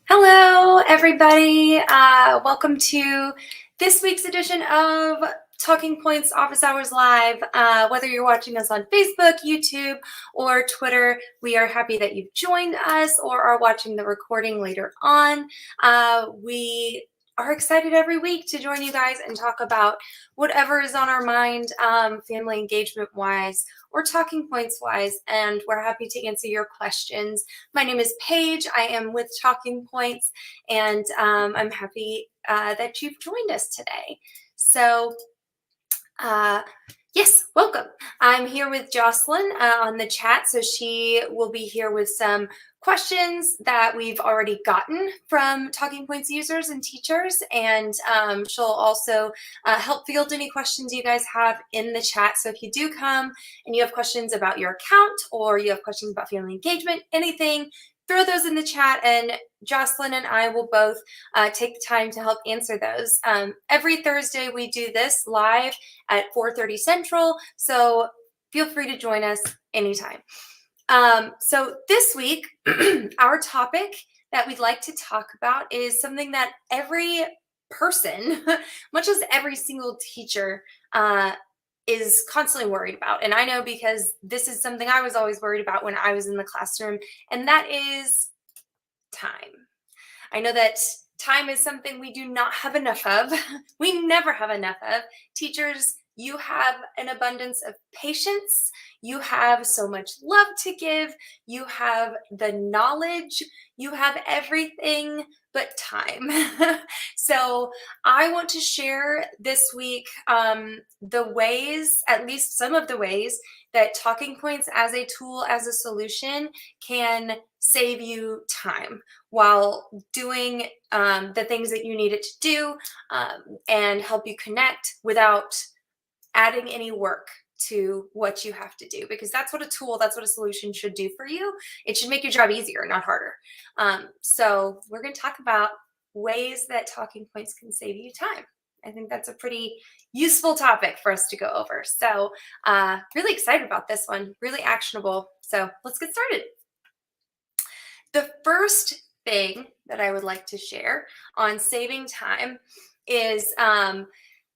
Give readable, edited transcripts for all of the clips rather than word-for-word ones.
Hello, everybody. Welcome to this week's edition of Talking Points Office Hours Live. Whether you're watching us on Facebook, YouTube, or Twitter, we are happy that you've joined us or are watching the recording later on. We are excited every week to join you guys and talk about whatever is on our mind, family engagement wise or talking points wise, and we're happy to answer your questions. My name is Paige. I am with Talking Points, and I'm happy that you've joined us today. So yes, welcome. I'm here with Jocelyn on the chat, so she will be here with some questions that we've already gotten from Talking Points users and teachers, and she'll also help field any questions you guys have in the chat. So if you do come and you have questions about your account or you have questions about family engagement, anything, throw those in the chat, and Jocelyn and I will both take the time to help answer those. Every Thursday we do this live at 4:30 Central, so feel free to join us anytime. So this week, our topic that we'd like to talk about is something that every person, much as every single teacher, is constantly worried about. And I know because this is something I was always worried about when I was in the classroom, and that is time. I know that time is something we do not have enough of. We never have enough of. Teachers, you have an abundance of patience. You have so much love to give. You have the knowledge. You have everything but time. So I want to share this week the ways, at least some of the ways, that Talking Points as a tool, as a solution, can save you time while doing the things that you need it to do and help you connect without adding any work to what you have to do, because that's what a tool, that's what a solution should do for you. It should make your job easier, not harder. So we're going to talk about ways that Talking Points can save you time. I think that's a pretty useful topic for us to go over. So really excited about this one, really actionable. So let's get started. The first thing that I would like to share on saving time is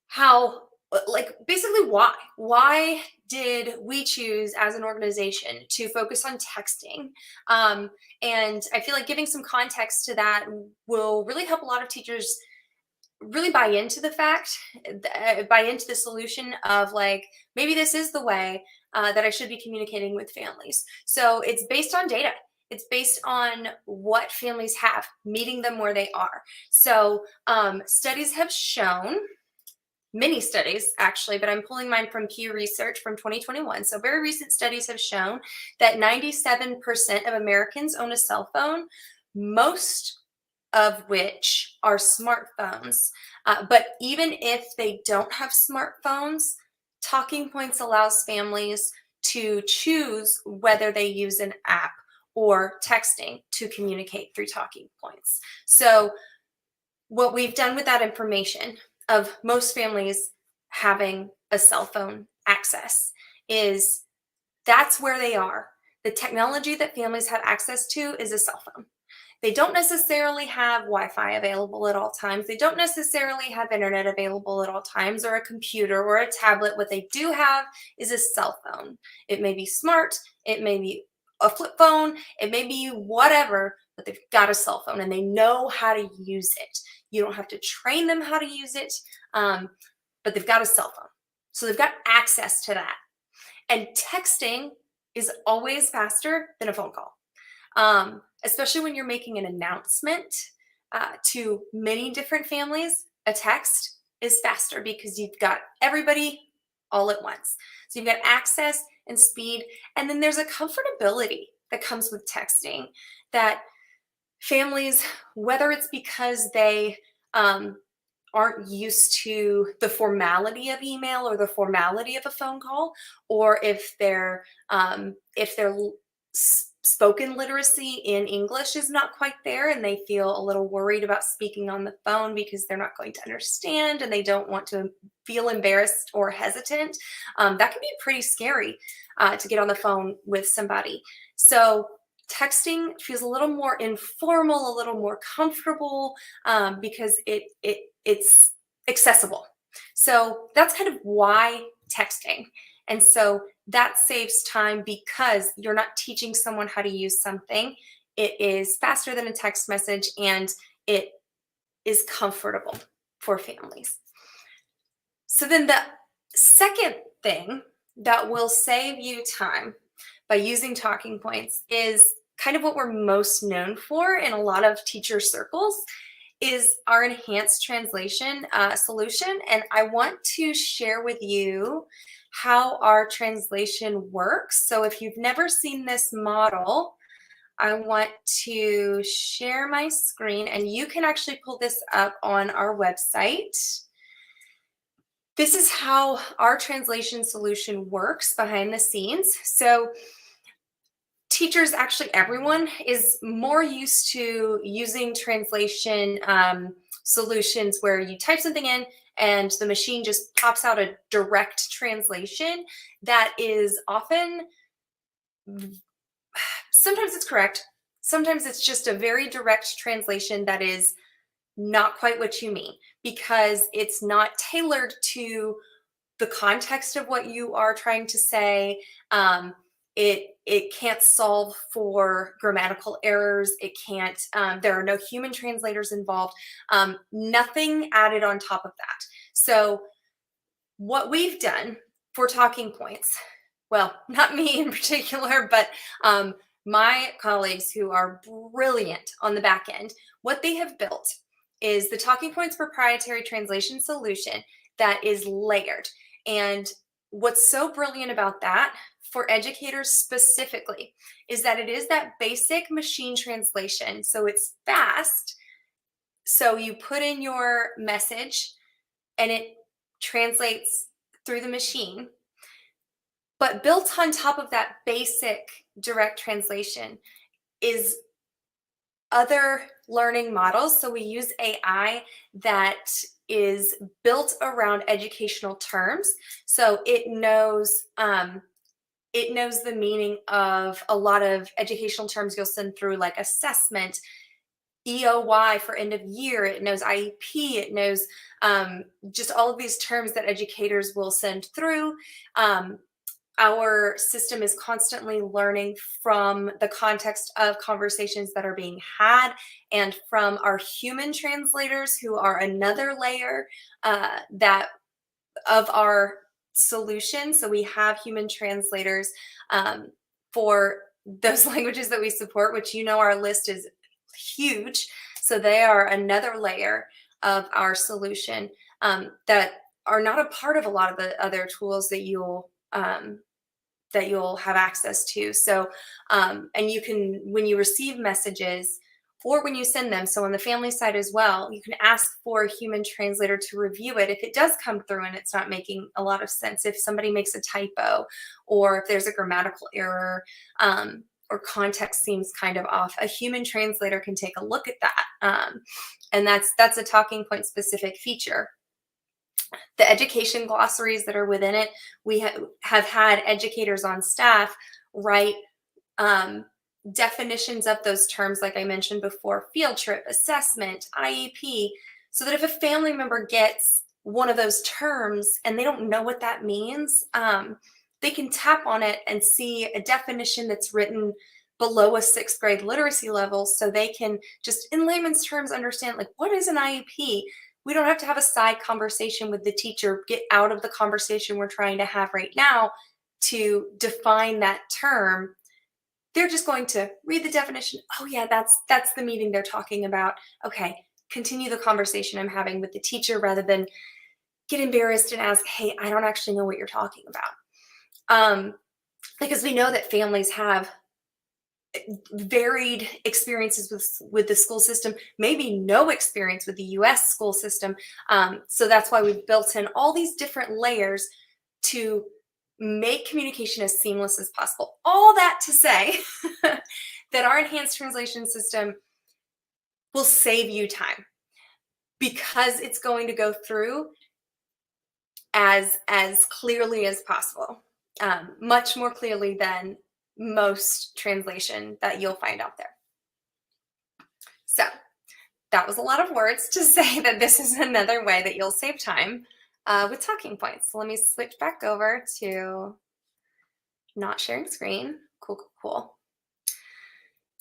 how, like, basically why did we choose as an organization to focus on texting? And I feel like giving some context to that will really help a lot of teachers really buy into the fact, buy into the solution of like, maybe this is the way that I should be communicating with families. So it's based on data. It's based on what families have, meeting them where they are. So studies have shown, many studies actually, but I'm pulling mine from Pew Research from 2021. So very recent studies have shown that 97% of Americans own a cell phone, most of which are smartphones. But even if they don't have smartphones, Talking Points allows families to choose whether they use an app or texting to communicate through Talking Points. So what we've done with that information of most families having a cell phone access is that's where they are. The technology that families have access to is a cell phone. They don't necessarily have Wi-Fi available at all times. They don't necessarily have internet available at all times, or a computer or a tablet. What they do have is a cell phone. It may be smart, it may be a flip phone, it may be whatever, but they've got a cell phone and they know how to use it. You don't have to train them how to use it, but they've got a cell phone. So they've got access to that. And texting is always faster than a phone call. Especially when you're making an announcement to many different families, a text is faster because you've got everybody all at once. So you've got access and speed, and then there's a comfortability that comes with texting that families, whether it's because they aren't used to the formality of email or the formality of a phone call, or if their spoken literacy in English is not quite there and they feel a little worried about speaking on the phone because they're not going to understand and they don't want to feel embarrassed or hesitant. That can be pretty scary to get on the phone with somebody. So texting feels a little more informal, a little more comfortable, because it's accessible. So that's kind of why texting. And so that saves time because you're not teaching someone how to use something. It is faster than a text message and it is comfortable for families. So then the second thing that will save you time by using Talking Points is kind of what we're most known for in a lot of teacher circles, is our enhanced translation solution. And I want to share with you how our translation works. So if you've never seen this model, I want to share my screen and you can actually pull this up on our website. This is how our translation solution works behind the scenes. So teachers, actually everyone, is more used to using translation solutions where you type something in and the machine just pops out a direct translation that is often, sometimes it's correct, sometimes it's just a very direct translation that is not quite what you mean because it's not tailored to the context of what you are trying to say. It can't solve for grammatical errors. It can't, there are no human translators involved, nothing added on top of that. So what we've done for Talking Points, well, not me in particular, but my colleagues who are brilliant on the back end, what they have built is the Talking Points proprietary translation solution that is layered. And what's so brilliant about that for educators specifically is that it is that basic machine translation. So it's fast. So you put in your message and it translates through the machine. But built on top of that basic direct translation is other learning models. So we use AI that is built around educational terms. So it knows the meaning of a lot of educational terms you'll send through, like assessment, EOY for end of year. It knows IEP. It knows just all of these terms that educators will send through. our system is constantly learning from the context of conversations that are being had and from our human translators, who are another layer that of our solution. So we have human translators for those languages that we support, which our list is huge. So they are another layer of our solution that are not a part of a lot of the other tools that you'll have access to. So, and you can, when you receive messages or when you send them, so on the family side as well, you can ask for a human translator to review it. If it does come through and it's not making a lot of sense, if somebody makes a typo or if there's a grammatical error, or context seems kind of off, a human translator can take a look at that. And that's a Talking Point specific feature. The education glossaries that are within it, we have had educators on staff write definitions of those terms, like I mentioned before: field trip, assessment, IEP, so that if a family member gets one of those terms and they don't know what that means, they can tap on it and see a definition that's written below a 6th grade literacy level, so they can just, in layman's terms, understand, like, what is an IEP? We don't have to have a side conversation with the teacher, get out of the conversation we're trying to have right now to define that term. They're just going to read the definition. Oh yeah, that's the meaning they're talking about. Okay, continue the conversation I'm having with the teacher, rather than get embarrassed and ask, hey, I don't actually know what you're talking about. Because we know that families have varied experiences with the school system, maybe no experience with the US school system. So that's why we've built in all these different layers to make communication as seamless as possible. All that to say that our enhanced translation system will save you time, because it's going to go through as clearly as possible, much more clearly than most translation that you'll find out there. So that was a lot of words to say that this is another way that you'll save time with Talking Points. So let me switch back over to not sharing screen. Cool.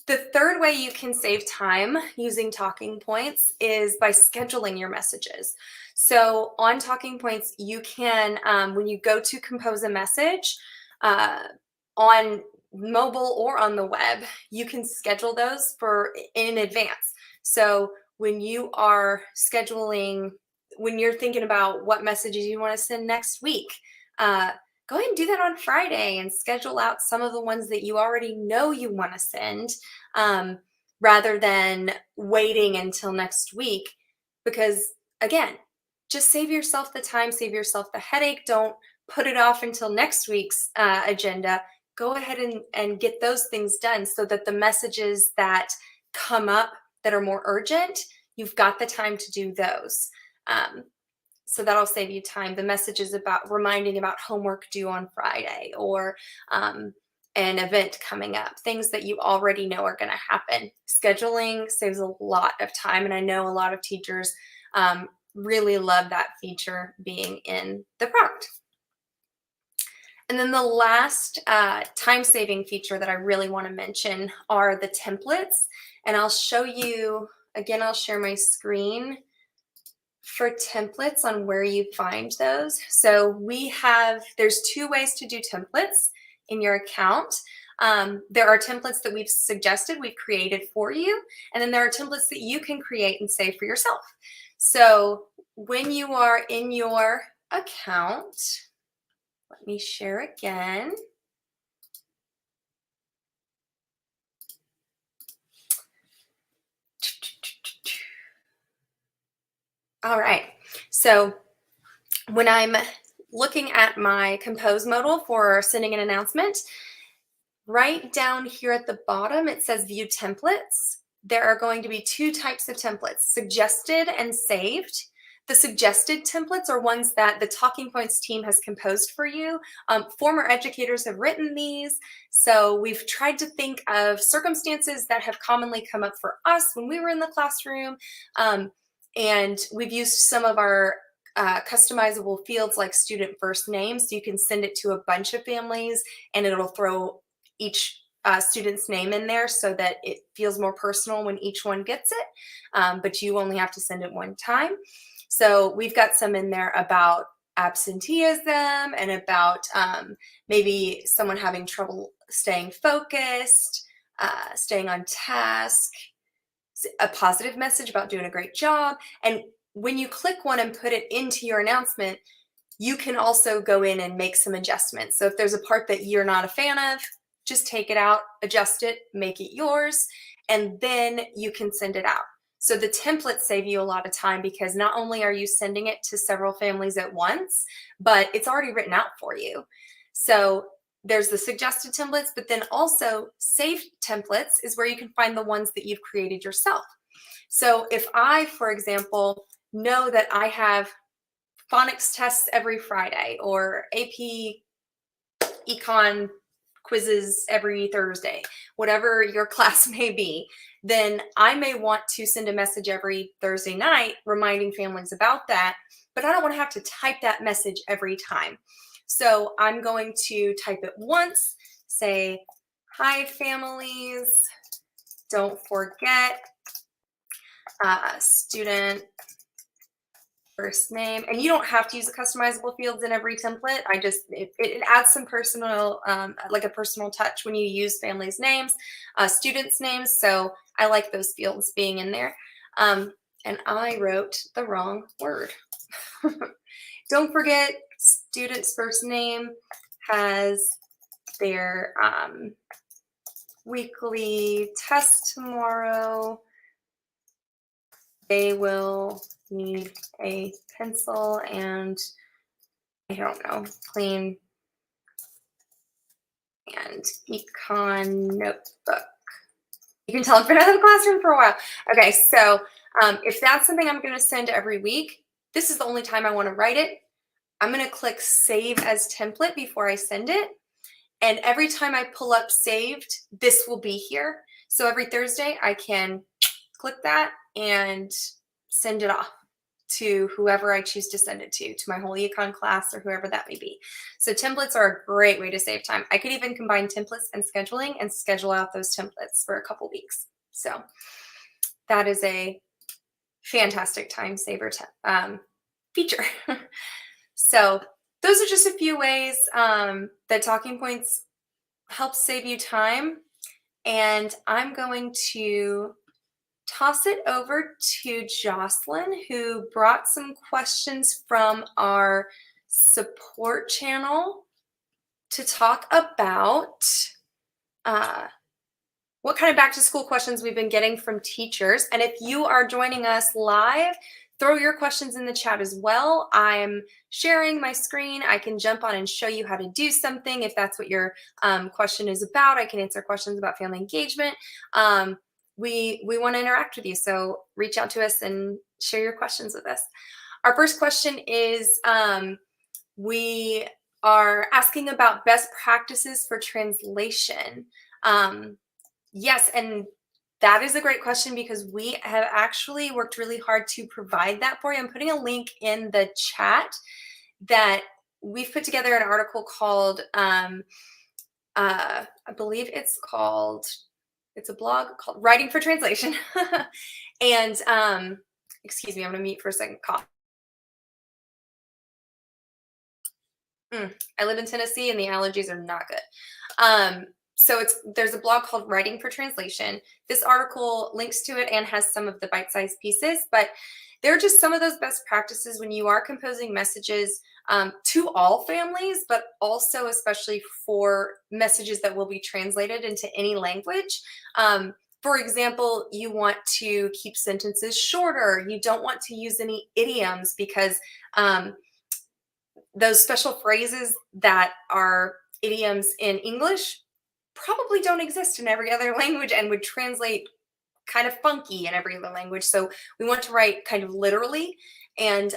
The third way you can save time using Talking Points is by scheduling your messages. So on Talking Points, you can, when you go to compose a message on mobile or on the web, you can schedule those in advance. So when you are scheduling, when you're thinking about what messages you want to send next week, go ahead and do that on Friday and schedule out some of the ones that you already know you want to send, rather than waiting until next week. Because again, just save yourself the time, save yourself the headache. Don't put it off until next week's agenda. Go ahead and get those things done, so that the messages that come up that are more urgent, you've got the time to do those. So that'll save you time. The messages about reminding about homework due on Friday, or an event coming up, things that you already know are going to happen. Scheduling saves a lot of time, and I know a lot of teachers really love that feature being in the product. And then the last time-saving feature that I really want to mention are the templates. And I'll show you, again, I'll share my screen for templates on where you find those. So there's 2 ways to do templates in your account. There are templates that we've suggested, we've created for you, and then there are templates that you can create and save for yourself. So when you are in your account, let me share again. All right, so when I'm looking at my compose modal for sending an announcement, right down here at the bottom, it says view templates. There are going to be 2 types of templates: suggested and saved. The suggested templates are ones that the Talking Points team has composed for you. Former educators have written these, so we've tried to think of circumstances that have commonly come up for us when we were in the classroom, and we've used some of our customizable fields like student first name, so you can send it to a bunch of families and it'll throw each student's name in there so that it feels more personal when each one gets it, but you only have to send it one time. So we've got some in there about absenteeism and about maybe someone having trouble staying focused, staying on task, a positive message about doing a great job. And when you click one and put it into your announcement, you can also go in and make some adjustments. So if there's a part that you're not a fan of, just take it out, adjust it, make it yours, and then you can send it out. So the templates save you a lot of time because not only are you sending it to several families at once, but it's already written out for you. So there's the suggested templates, but then also saved templates is where you can find the ones that you've created yourself. So if I, for example, know that I have phonics tests every Friday or AP econ quizzes every Thursday, whatever your class may be, then I may want to send a message every Thursday night reminding families about that, but I don't want to have to type that message every time. So I'm going to type it once, say, hi families, don't forget student first name, and you don't have to use the customizable fields in every template. It adds some personal, like a personal touch when you use families' names, students' names. So I like those fields being in there. And I wrote the wrong word. Don't forget, student's first name has their weekly test tomorrow. They will need a pencil and, I don't know, clean and econ notebook. You can tell I've been out of the classroom for a while. Okay, so if that's something I'm going to send every week, this is the only time I want to write it. I'm going to click Save as Template before I send it. And every time I pull up Saved, this will be here. So every Thursday, I can click that and send it off to whoever I choose to send it to my whole econ class or whoever that may be. So templates are a great way to save time. I could even combine templates and scheduling and schedule out those templates for a couple weeks. So that is a fantastic time saver feature. So those are just a few ways that Talking Points helps save you time. And I'm going to toss it over to Jocelyn, who brought some questions from our support channel to talk about what kind of back to school questions we've been getting from teachers. And if you are joining us live, throw your questions in the chat as well. I'm sharing my screen. I can jump on and show you how to do something. If that's what your question is about, I can answer questions about family engagement. We want to interact with you, so reach out to us and share your questions with us. Our first question is, we are asking about best practices for translation. Yes, and that is a great question because we have actually worked really hard to provide that for you. I'm putting a link in the chat that we've put together an article called, I believe it's a blog called Writing for Translation. And excuse me, I'm gonna mute for a second, cough. I live in Tennessee and the allergies are not good. So there's a blog called Writing for Translation. This article links to it and has some of the bite-sized pieces, but they're just some of those best practices when you are composing messages to all families, but also especially for messages that will be translated into any language. For example, you want to keep sentences shorter. You don't want to use any idioms because those special phrases that are idioms in English probably don't exist in every other language and would translate kind of funky in every other language. So we want to write kind of literally and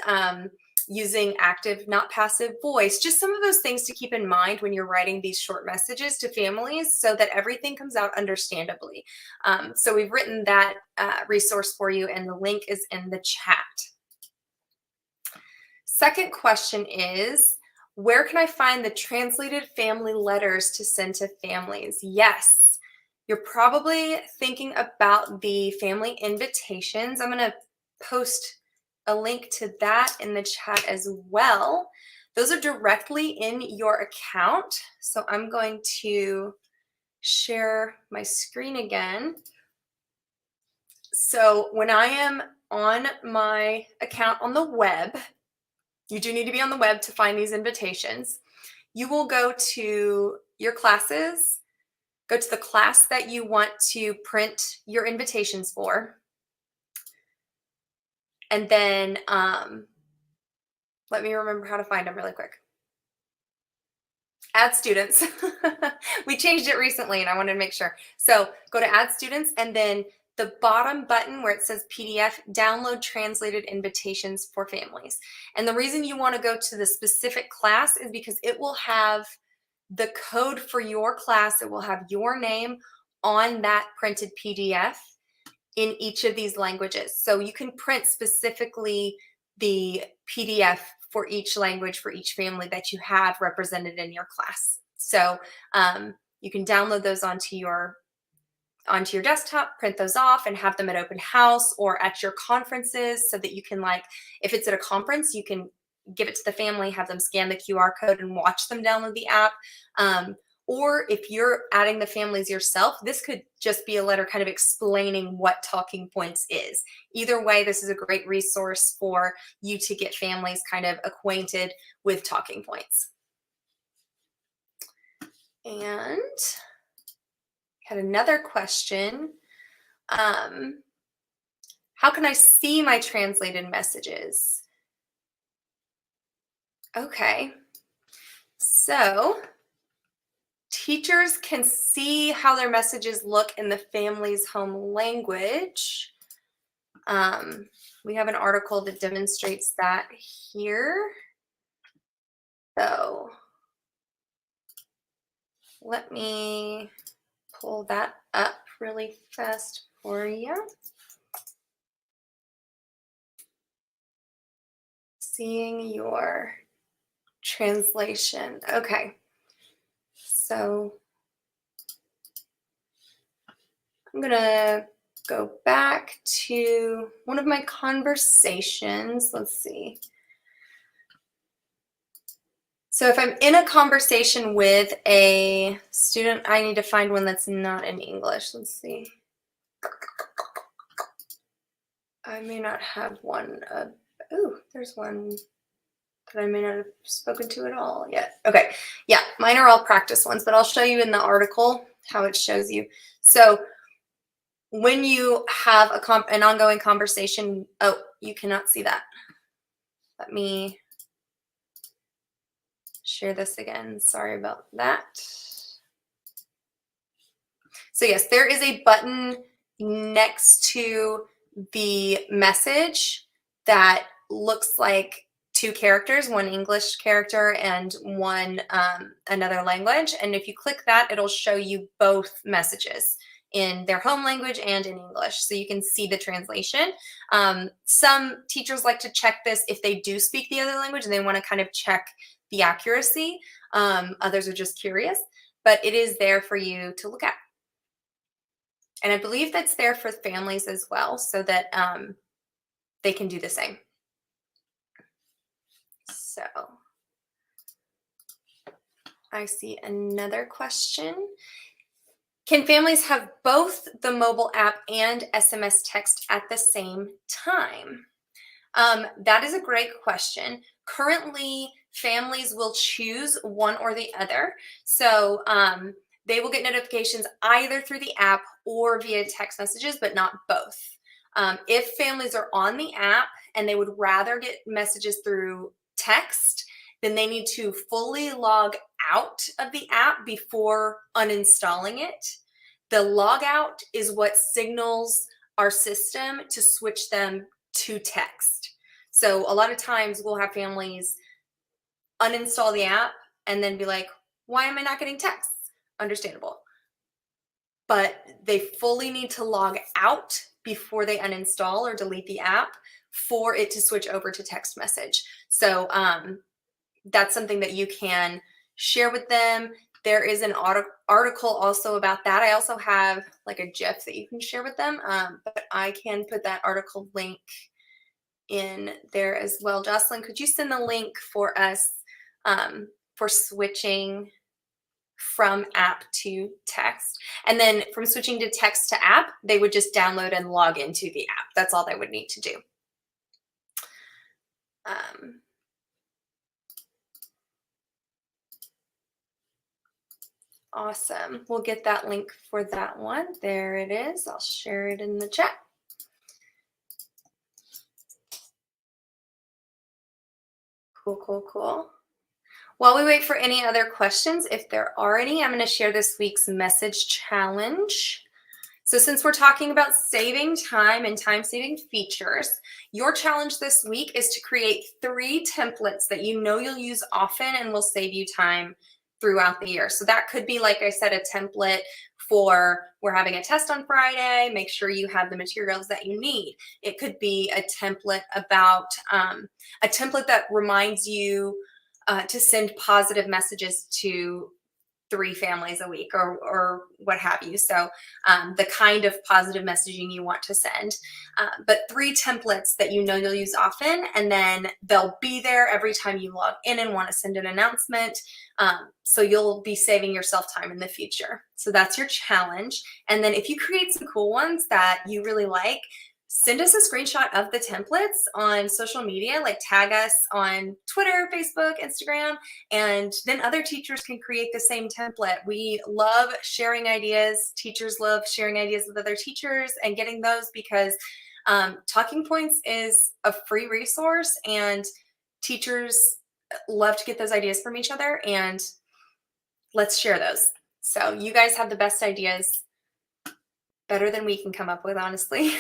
using active, not passive voice, just some of those things to keep in mind when you're writing these short messages to families so that everything comes out understandably. So we've written that resource for you and the link is in the chat. Second question is, where can I find the translated family letters to send to families? Yes, you're probably thinking about the family invitations. I'm going to post a link to that in the chat as well. Those are directly in your account. So I'm going to share my screen again. So when I am on my account on the web, you do need to be on the web to find these invitations. You will go to your classes, go to the class that you want to print your invitations for, and then let me remember how to find them really quick. Add students. We changed it recently and I wanted to make sure. So go to add students, and then the bottom button where it says PDF, download translated invitations for families. And the reason you want to go to the specific class is because it will have the code for your class. It will have your name on that printed PDF in each of these languages. So you can print specifically the PDF for each language for each family that you have represented in your class. So you can download those onto your desktop, print those off, and have them at open house or at your conferences, so that you can, like, if it's at a conference, you can give it to the family, have them scan the QR code and watch them download the app. Or if you're adding the families yourself, this could just be a letter kind of explaining what Talking Points is. Either way, this is a great resource for you to get families kind of acquainted with Talking Points. And had another question. How can I see my translated messages? Okay, so teachers can see how their messages look in the family's home language. We have an article that demonstrates that here. So let me pull that up really fast for you. Seeing your translation. Okay. So I'm going to go back to one of my conversations. Let's see. So if I'm in a conversation with a student, I need to find one that's not in English. Let's see. I may not have one. Oh, there's one that I may not have spoken to at all yet. Okay, yeah, mine are all practice ones, but I'll show you in the article how it shows you. So when you have an ongoing conversation, oh, you cannot see that. Let me share this again. Sorry about that. So yes, there is a button next to the message that looks like two characters, one English character and one another language. And if you click that, it'll show you both messages in their home language and in English, so you can see the translation. Some teachers like to check this if they do speak the other language and they want to kind of check the accuracy. Others are just curious, but it is there for you to look at. And I believe that's there for families as well, so that they can do the same. So I see another question. Can families have both the mobile app and SMS text at the same time? That is a great question. Currently, families will choose one or the other. So they will get notifications either through the app or via text messages, but not both. If families are on the app and they would rather get messages through text, then they need to fully log out of the app before uninstalling it. The log out is what signals our system to switch them to text. So a lot of times we'll have families uninstall the app and then be like, why am I not getting texts? Understandable. But they fully need to log out before they uninstall or delete the app for it to switch over to text message. So that's something that you can share with them. There is an article also about that. I also have like a GIF that you can share with them, but I can put that article link in there as well. Jocelyn, could you send the link for us for switching from app to text? And then from switching to text to app, they would just download and log into the app. That's all they would need to do. Awesome. We'll get that link for that one. There it is. I'll share it in the chat. Cool. While we wait for any other questions, if there are any, I'm going to share this week's message challenge. So since we're talking about saving time and time-saving features, your challenge this week is to create 3 templates that you know you'll use often and will save you time throughout the year. So that could be, like I said, a template for we're having a test on Friday, make sure you have the materials that you need. It could be a template about a template that reminds you to send positive messages to 3 families a week or what have you. So the kind of positive messaging you want to send. But 3 templates that you know you'll use often, and then they'll be there every time you log in and want to send an announcement. So you'll be saving yourself time in the future. So that's your challenge. And then if you create some cool ones that you really like, send us a screenshot of the templates on social media, like tag us on Twitter, Facebook, Instagram, and then other teachers can create the same template. We love sharing ideas. Teachers love sharing ideas with other teachers and getting those because Talking Points is a free resource and teachers love to get those ideas from each other, and let's share those. So you guys have the best ideas, better than we can come up with, honestly.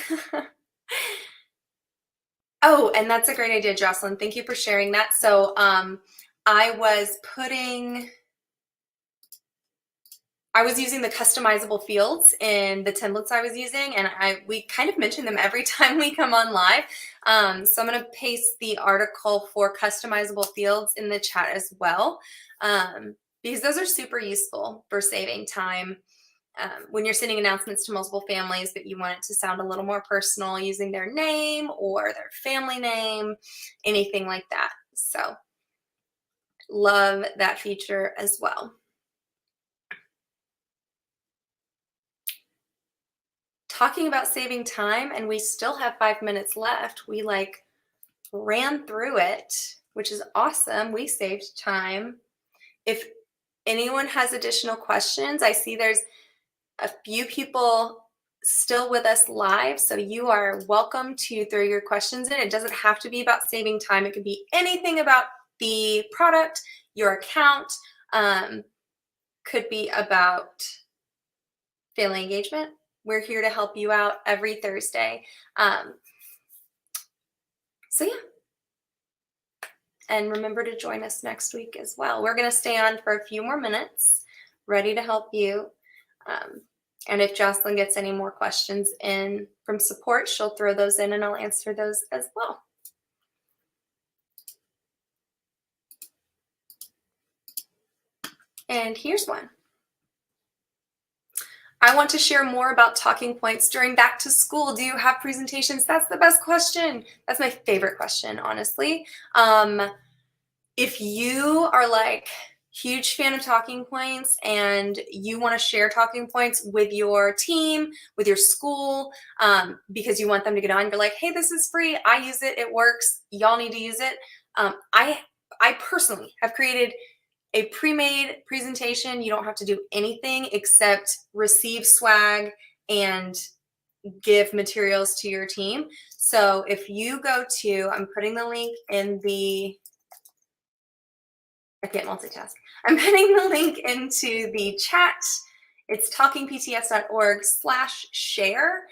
Oh, and that's a great idea, Jocelyn. Thank you for sharing that. So I was using the customizable fields in the templates I was using, and we kind of mention them every time we come on live. So I'm going to paste the article for customizable fields in the chat as well, because those are super useful for saving time. When you're sending announcements to multiple families, but you want it to sound a little more personal, using their name or their family name, anything like that. So love that feature as well. Talking about saving time, and we still have 5 minutes left. We ran through it, which is awesome. We saved time. If anyone has additional questions, I see there's a few people still with us live, so you are welcome to throw your questions in. It doesn't have to be about saving time. It could be anything about the product, your account, could be about family engagement. We're here to help you out every Thursday. So yeah. And remember to join us next week as well. We're going to stay on for a few more minutes, ready to help you. And if Jocelyn gets any more questions in from support, she'll throw those in and I'll answer those as well. And here's one. I want to share more about Talking Points during back to school. Do you have presentations? That's the best question. That's my favorite question, honestly. If you are huge fan of Talking Points and you want to share Talking Points with your team, with your school, because you want them to get on, you're like, hey, this is free. I use it. It works. Y'all need to use it. I personally have created a pre-made presentation. You don't have to do anything except receive swag and give materials to your team. So if you go to, I'm putting the link in the, I can't multitask. I'm putting the link into the chat. It's talkingpts.org/share.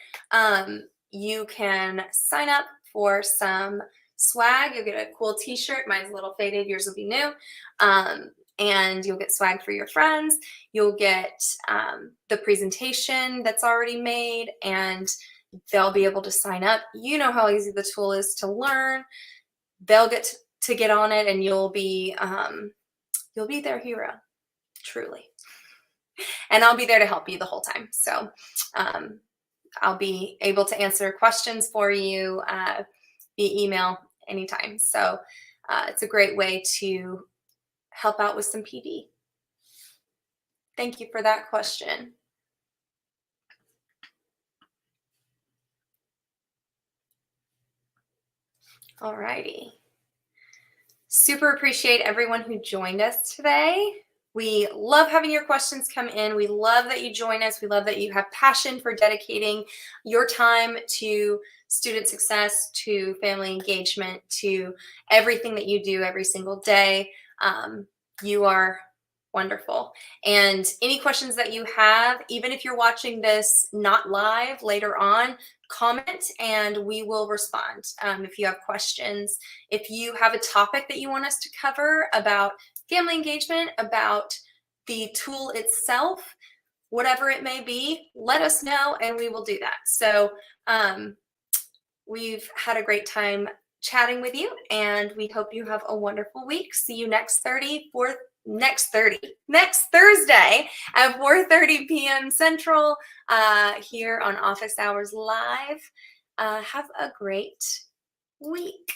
You can sign up for some swag. You'll get a cool t-shirt. Mine's a little faded. Yours will be new. And you'll get swag for your friends. You'll get the presentation that's already made, and they'll be able to sign up. You know how easy the tool is to learn. They'll get to get on it, and you'll be their hero, truly. And I'll be there to help you the whole time. So I'll be able to answer questions for you via email anytime. So it's a great way to help out with some PD. Thank you for that question. All righty. Super appreciate everyone who joined us today. We love having your questions come in. We love that you join us. We love that you have passion for dedicating your time to student success, to family engagement, to everything that you do every single day. You are wonderful. And any questions that you have, even if you're watching this not live later on, comment and we will respond. If you have questions, if you have a topic that you want us to cover about family engagement, about the tool itself, whatever it may be, let us know and we will do that. So we've had a great time chatting with you, and we hope you have a wonderful week. See you next Thursday at 4:30 p.m. Central here on Office Hours Live. Have a great week.